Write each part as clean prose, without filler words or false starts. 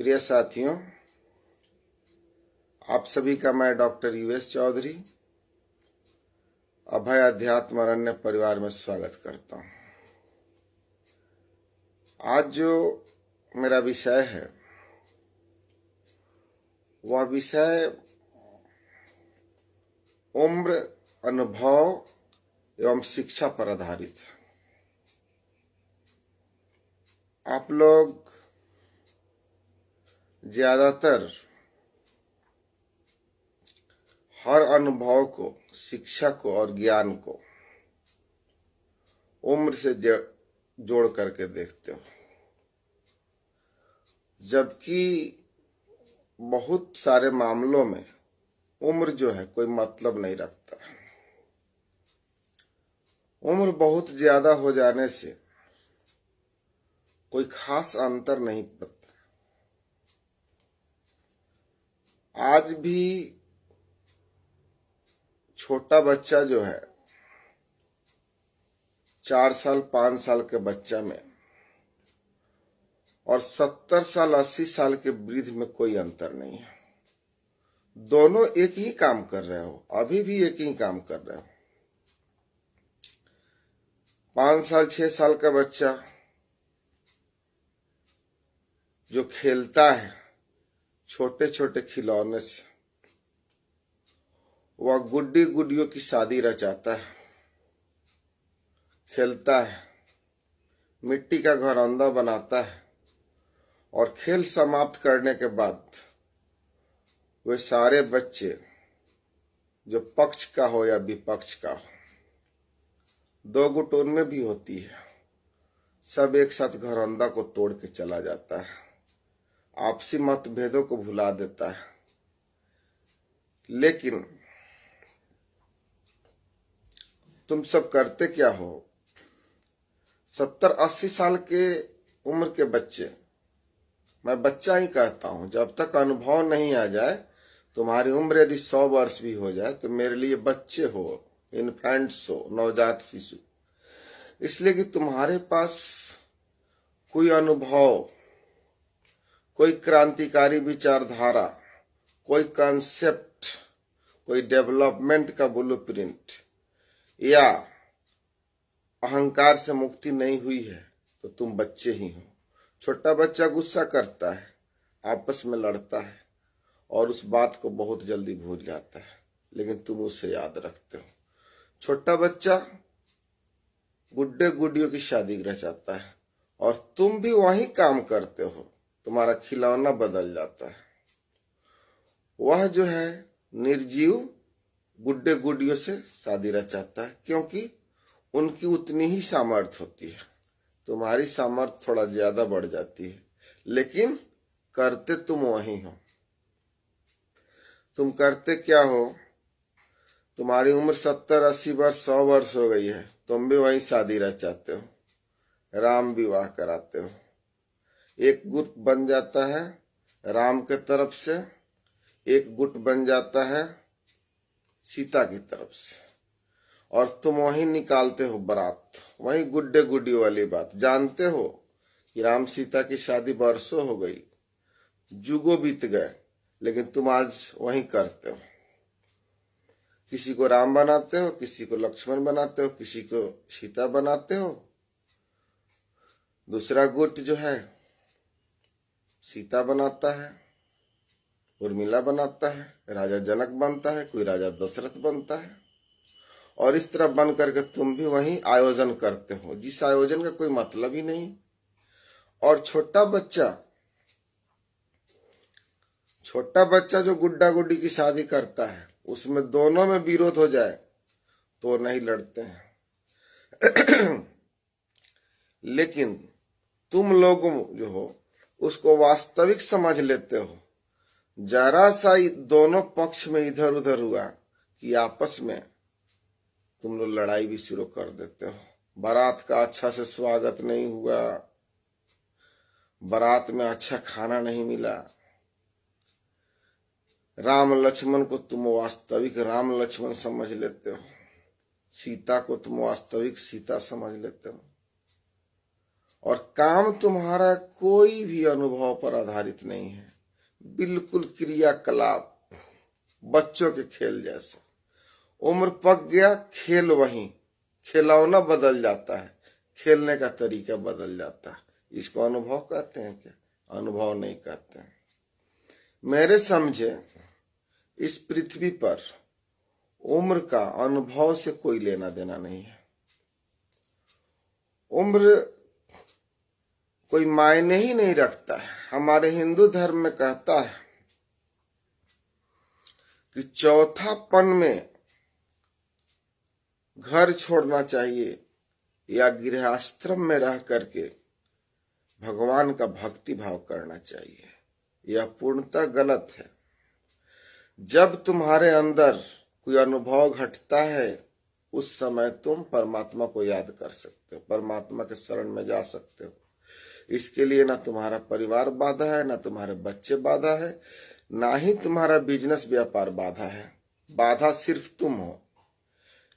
प्रिय साथियों, आप सभी का मैं डॉक्टर यूएस चौधरी अभय अध्यात्म अरण्य परिवार में स्वागत करता हूं। आज जो मेरा विषय है वह विषय उम्र, अनुभव एवं शिक्षा पर आधारित है। आप लोग ज्यादातर हर अनुभव को, शिक्षा को और ज्ञान को उम्र से जोड़ करके देखते हो, जबकि बहुत सारे मामलों में उम्र जो है कोई मतलब नहीं रखता। उम्र बहुत ज्यादा हो जाने से कोई खास अंतर नहीं पड़ता। आज भी छोटा बच्चा जो है 4 साल 5 साल के बच्चा में और 70 साल 80 साल के वृद्ध में कोई अंतर नहीं है। दोनों एक ही काम कर रहे हो, अभी भी एक ही काम कर रहे हो। 5 साल 6 साल का बच्चा जो खेलता है छोटे छोटे खिलौने से, वह गुड्डी गुड्डियों की शादी रचाता है, खेलता है, मिट्टी का घरौंदा बनाता है और खेल समाप्त करने के बाद वे सारे बच्चे, जो पक्ष का हो या विपक्ष का हो, 2 गुट उनमें भी होती है, सब एक साथ घरौंदा को तोड़ के चला जाता है, आपसी मतभेदों को भुला देता है। लेकिन तुम सब करते क्या हो? 70-80 साल के उम्र के बच्चे, मैं बच्चा ही कहता हूं, जब तक अनुभव नहीं आ जाए, तुम्हारी उम्र यदि 100 वर्ष भी हो जाए तो मेरे लिए बच्चे हो, इन्फेंट्स हो, नवजात शिशु। इसलिए कि तुम्हारे पास कोई अनुभव, कोई क्रांतिकारी विचारधारा, कोई कॉन्सेप्ट, कोई डेवलपमेंट का ब्लूप्रिंट या अहंकार से मुक्ति नहीं हुई है तो तुम बच्चे ही हो। छोटा बच्चा गुस्सा करता है, आपस में लड़ता है और उस बात को बहुत जल्दी भूल जाता है, लेकिन तुम उसे याद रखते हो। छोटा बच्चा गुड्डे गुड्डियों की शादी रचाता है और तुम भी वही काम करते हो, तुम्हारा खिलौना बदल जाता है। वह जो है निर्जीव गुड्डे गुड्डियों से शादी रचाता है, क्योंकि उनकी उतनी ही सामर्थ्य होती है। तुम्हारी सामर्थ्य थोड़ा ज्यादा बढ़ जाती है, लेकिन करते तुम वही हो। तुम करते क्या हो? तुम्हारी उम्र 70-80 वर्ष 100 वर्ष हो गई है, तुम भी वही शादी रचाते हो, राम विवाह कराते हो। एक गुट बन जाता है राम के तरफ से, एक गुट बन जाता है सीता की तरफ से, और तुम वही निकालते हो बारात। वही गुड्डे गुड्डी वाली बात। जानते हो कि राम सीता की शादी वर्षों हो गई, जुगों बीत गए, लेकिन तुम आज वही करते हो। किसी को राम बनाते हो, किसी को लक्ष्मण बनाते हो, किसी को सीता बनाते हो। दूसरा गुट जो है सीता बनाता है, उर्मिला बनाता है, राजा जनक बनता है, कोई राजा दशरथ बनता है, और इस तरह बन करके तुम भी वही आयोजन करते हो, जिस आयोजन का कोई मतलब ही नहीं। और छोटा बच्चा जो गुड्डा गुड्डी की शादी करता है, उसमें दोनों में विरोध हो जाए तो नहीं लड़ते हैं। लेकिन तुम लोग जो हो उसको वास्तविक समझ लेते हो। जरा सा दोनों पक्ष में इधर उधर हुआ कि आपस में तुम लोग लड़ाई भी शुरू कर देते हो। बारात का अच्छा से स्वागत नहीं हुआ, बारात में अच्छा खाना नहीं मिला, राम लक्ष्मण को तुम वास्तविक राम लक्ष्मण समझ लेते हो, सीता को तुम वास्तविक सीता समझ लेते हो, और काम तुम्हारा कोई भी अनुभव पर आधारित नहीं है, बिल्कुल क्रियाकलाप, बच्चों के खेल जैसे। उम्र पक गया, खेल वही, खिलौना बदल जाता है, खेलने का तरीका बदल जाता है। इसको अनुभव कहते हैं क्या? अनुभव नहीं कहते हैं। मेरे समझे इस पृथ्वी पर उम्र का अनुभव से कोई लेना देना नहीं है। उम्र कोई मायने ही नहीं रखता है। हमारे हिंदू धर्म में कहता है कि चौथापन में घर छोड़ना चाहिए या गृहस्थाश्रम में रह करके भगवान का भक्ति भाव करना चाहिए। यह पूर्णतः गलत है। जब तुम्हारे अंदर कोई अनुभव घटता है, उस समय तुम परमात्मा को याद कर सकते हो, परमात्मा के शरण में जा सकते हो। इसके लिए ना तुम्हारा परिवार बाधा है, ना तुम्हारे बच्चे बाधा है, ना ही तुम्हारा बिजनेस व्यापार बाधा है। बाधा सिर्फ तुम हो।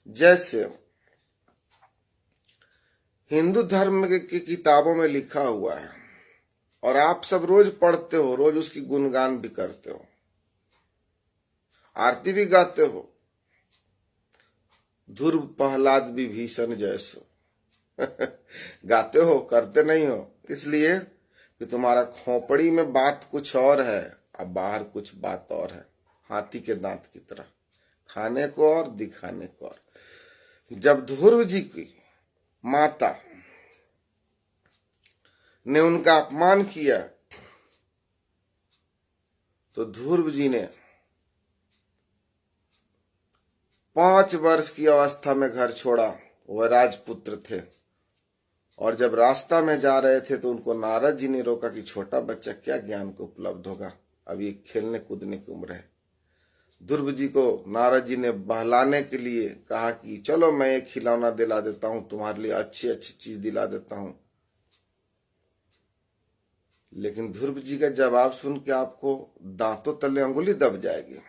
जैसे हिंदू धर्म की किताबों में लिखा हुआ है और आप सब रोज पढ़ते हो, रोज उसकी गुणगान भी करते हो, आरती भी गाते हो, ध्रुव प्रहलाद विभीषण जैसो गाते हो, करते नहीं हो, इसलिए कि तुम्हारा खोपड़ी में बात कुछ और है और बाहर कुछ बात और है। हाथी के दांत की तरह, खाने को और दिखाने को और। जब ध्रुव जी की माता ने उनका अपमान किया तो ध्रुव जी ने 5 वर्ष की अवस्था में घर छोड़ा। वह राजपुत्र थे और जब रास्ता में जा रहे थे तो उनको नारद जी ने रोका कि छोटा बच्चा क्या ज्ञान को उपलब्ध होगा, अभी खेलने कूदने की उम्र है। ध्रुव जी को नारद जी ने बहलाने के लिए कहा कि चलो मैं एक खिलौना दिला देता हूं, तुम्हारे लिए अच्छी अच्छी चीज दिला देता हूं। लेकिन ध्रुव जी का जवाब सुन के आपको दांतों तले अंगुली दब जाएगी।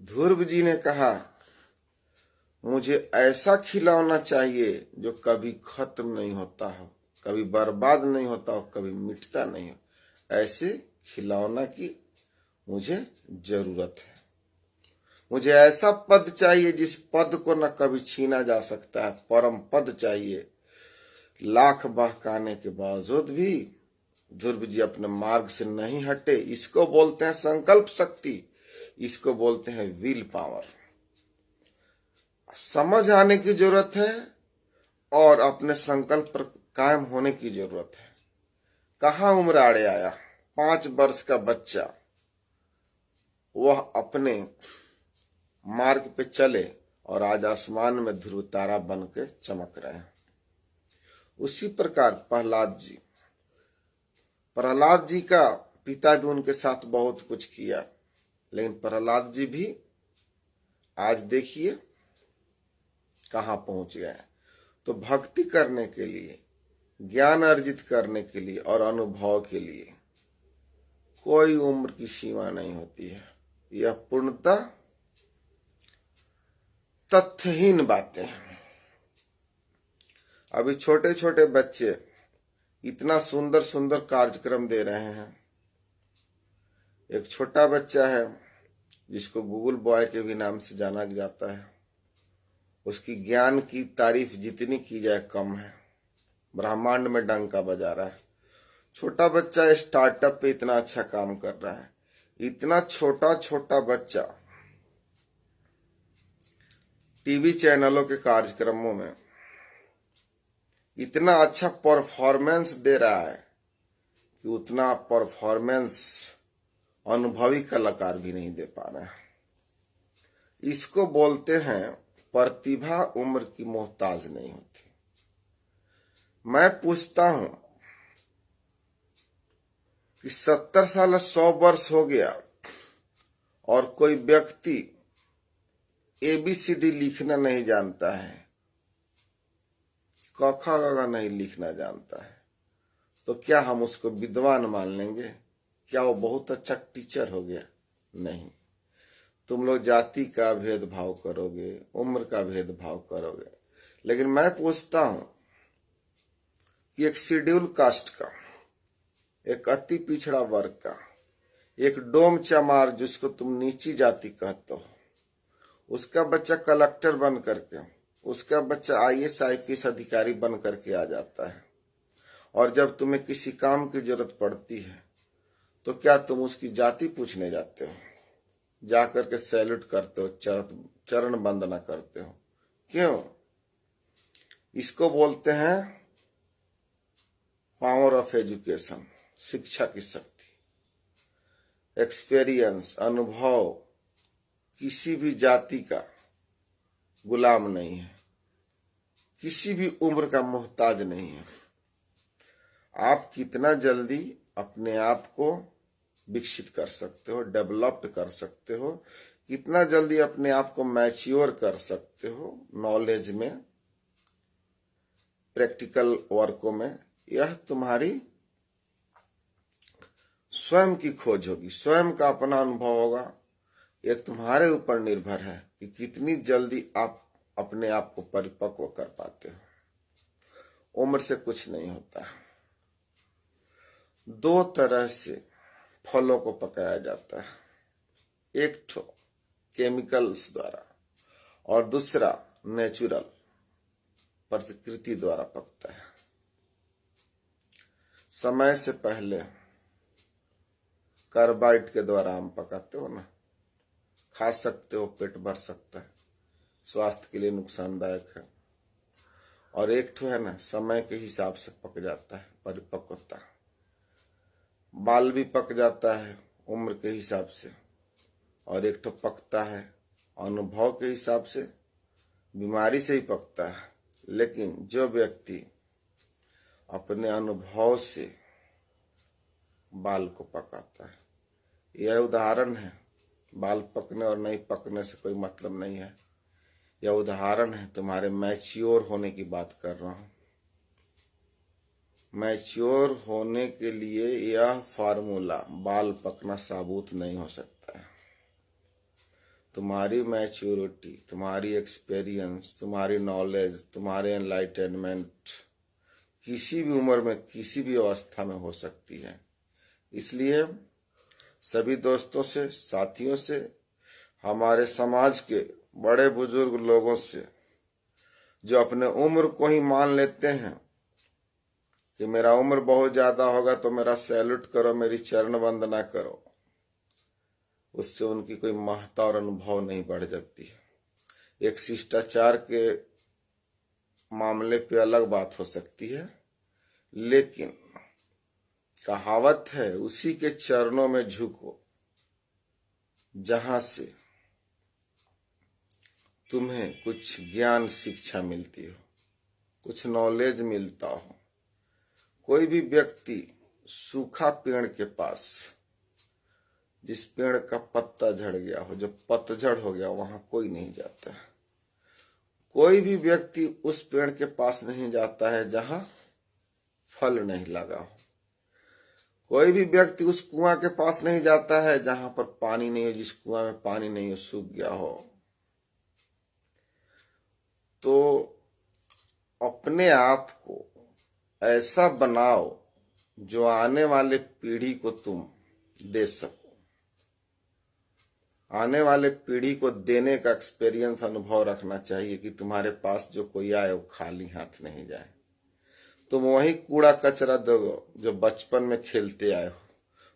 ध्रुव जी ने कहा, मुझे ऐसा खिलौना चाहिए जो कभी खत्म नहीं होता हो, कभी बर्बाद नहीं होता हो, कभी मिटता नहीं हो। ऐसे खिलौना की मुझे जरूरत है। मुझे ऐसा पद चाहिए जिस पद को न कभी छीना जा सकता है, परम पद चाहिए। लाख बहकाने के बावजूद भी ध्रुव जी अपने मार्ग से नहीं हटे। इसको बोलते हैं संकल्प शक्ति, इसको बोलते हैं विल पावर। समझ आने की जरूरत है और अपने संकल्प पर कायम होने की जरूरत है। कहाँ उम्र आड़े आया, 5 वर्ष का बच्चा, वह अपने मार्ग पे चले और आज आसमान में ध्रुव तारा बन के चमक रहे हैं। उसी प्रकार प्रहलाद जी का पिता भी उनके साथ बहुत कुछ किया, लेकिन प्रहलाद जी भी आज देखिए कहाँ पहुंच गए। तो भक्ति करने के लिए, ज्ञान अर्जित करने के लिए और अनुभव के लिए कोई उम्र की सीमा नहीं होती है। यह पूर्णतः तथ्यहीन बातें हैं। अभी छोटे छोटे बच्चे इतना सुंदर सुंदर कार्यक्रम दे रहे हैं। एक छोटा बच्चा है जिसको गूगल बॉय के भी नाम से जाना जाता है। उसकी ज्ञान की तारीफ जितनी की जाए कम है। ब्रह्मांड में डंका बजा रहा है। छोटा बच्चा स्टार्टअप पे इतना अच्छा काम कर रहा है। इतना छोटा छोटा बच्चा टीवी चैनलों के कार्यक्रमों में इतना अच्छा परफॉर्मेंस दे रहा है कि उतना परफॉर्मेंस अनुभवी कलाकार भी नहीं दे पा रहे हैं। इसको बोलते हैं प्रतिभा उम्र की मोहताज नहीं होती। मैं पूछता हूं कि 70 साल 100 वर्ष हो गया और कोई व्यक्ति ABCD लिखना नहीं जानता है, क ख ग नहीं लिखना जानता है, तो क्या हम उसको विद्वान मान लेंगे? क्या वो बहुत अच्छा टीचर हो गया? नहीं। तुम लोग जाति का भेदभाव करोगे, उम्र का भेदभाव करोगे, लेकिन मैं पूछता हूं कि एक शेड्यूल कास्ट का, एक अति पिछड़ा वर्ग का, एक डोम चमार जिसको तुम नीची जाति कहते हो, उसका बच्चा कलेक्टर बन करके, उसका बच्चा IAS IPS अधिकारी बन करके आ जाता है। और जब तुम्हें किसी काम की जरूरत पड़ती है तो क्या तुम उसकी जाति पूछने जाते हो? जाकर के सैल्यूट करते हो, चरण वंदना करते हो? क्यों? इसको बोलते हैं पावर ऑफ एजुकेशन, शिक्षा की शक्ति, एक्सपीरियंस, अनुभव किसी भी जाति का गुलाम नहीं है, किसी भी उम्र का मोहताज नहीं है। आप कितना जल्दी अपने आप को विकसित कर सकते हो, डेवलप्ड कर सकते हो, कितना जल्दी अपने आप को मैच्योर कर सकते हो नॉलेज में, प्रैक्टिकल वर्कों में, यह तुम्हारी स्वयं की खोज होगी, स्वयं का अपना अनुभव होगा। यह तुम्हारे ऊपर निर्भर है कि कितनी जल्दी आप अपने आप को परिपक्व कर पाते हो। उम्र से कुछ नहीं होता। 2 तरह से फलों को पकाया जाता है, एक तो केमिकल्स द्वारा और दूसरा नेचुरल, प्रकृति द्वारा पकता है। समय से पहले कार्बाइड के द्वारा आम पकाते हो ना, खा सकते हो, पेट भर सकता है, स्वास्थ्य के लिए नुकसानदायक है। और एक तो है ना, समय के हिसाब से पक जाता है, परिपक्वता, बाल भी पक जाता है उम्र के हिसाब से। और एक तो पकता है अनुभव के हिसाब से, बीमारी से ही पकता है। लेकिन जो व्यक्ति अपने अनुभव से बाल को पकाता है, यह उदाहरण है। बाल पकने और नहीं पकने से कोई मतलब नहीं है, यह उदाहरण है। तुम्हारे मैच्योर होने की बात कर रहा हूं। मैच्योर होने के लिए यह फार्मूला बाल पकना साबुत नहीं हो सकता है। तुम्हारी मैच्योरिटी, तुम्हारी एक्सपीरियंस, तुम्हारी नॉलेज, तुम्हारे एनलाइटनमेंट किसी भी उम्र में, किसी भी अवस्था में हो सकती है। इसलिए सभी दोस्तों से, साथियों से, हमारे समाज के बड़े बुजुर्ग लोगों से, जो अपने उम्र को ही मान लेते हैं कि मेरा उम्र बहुत ज्यादा होगा तो मेरा सैल्यूट करो, मेरी चरण वंदना करो, उससे उनकी कोई महत्ता और अनुभव नहीं बढ़ जाती है। एक शिष्टाचार के मामले पे अलग बात हो सकती है, लेकिन कहावत है, उसी के चरणों में झुको जहां से तुम्हें कुछ ज्ञान शिक्षा मिलती हो, कुछ नॉलेज मिलता हो। कोई भी व्यक्ति सूखा पेड़ के पास, जिस पेड़ का पत्ता झड़ गया हो, जो पतझड़ हो गया, वहां कोई नहीं जाता है। कोई भी व्यक्ति उस पेड़ के पास नहीं जाता है जहां फल नहीं लगा हो। कोई भी व्यक्ति उस कुआं के पास नहीं जाता है जहां पर पानी नहीं हो, जिस कुआं में पानी नहीं हो, सूख गया हो। तो अपने आप को ऐसा बनाओ जो आने वाले पीढ़ी को तुम दे सको। आने वाले पीढ़ी को देने का एक्सपीरियंस, अनुभव रखना चाहिए कि तुम्हारे पास जो कोई आए वो खाली हाथ नहीं जाए। तुम वही कूड़ा कचरा दो जो बचपन में खेलते आए हो,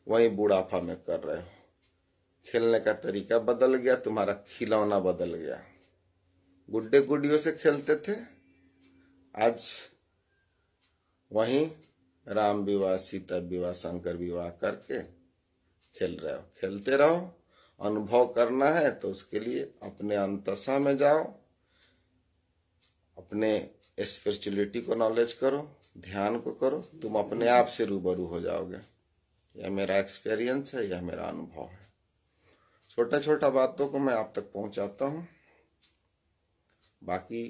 वही बुढ़ापा में कर रहे हो। खेलने का तरीका बदल गया, तुम्हारा खिलौना बदल गया। गुड्डे गुडियों से खेलते थे, आज वहीं राम विवाह, सीता विवाह, शंकर विवाह करके खेल रहे हो। खेलते रहो। अनुभव करना है तो उसके लिए अपने अंतसा में जाओ, अपने स्पिरिचुअलिटी को नॉलेज करो, ध्यान को करो, तुम अपने आप से रूबरू हो जाओगे। यह मेरा एक्सपीरियंस है, यह मेरा अनुभव है। छोटा छोटा बातों को मैं आप तक पहुंचाता हूं, बाकी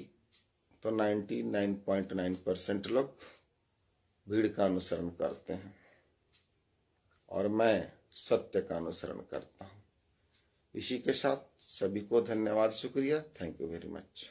तो 99.9% लोग भीड़ का अनुसरण करते हैं और मैं सत्य का अनुसरण करता हूं। इसी के साथ सभी को धन्यवाद, शुक्रिया, थैंक यू वेरी मच।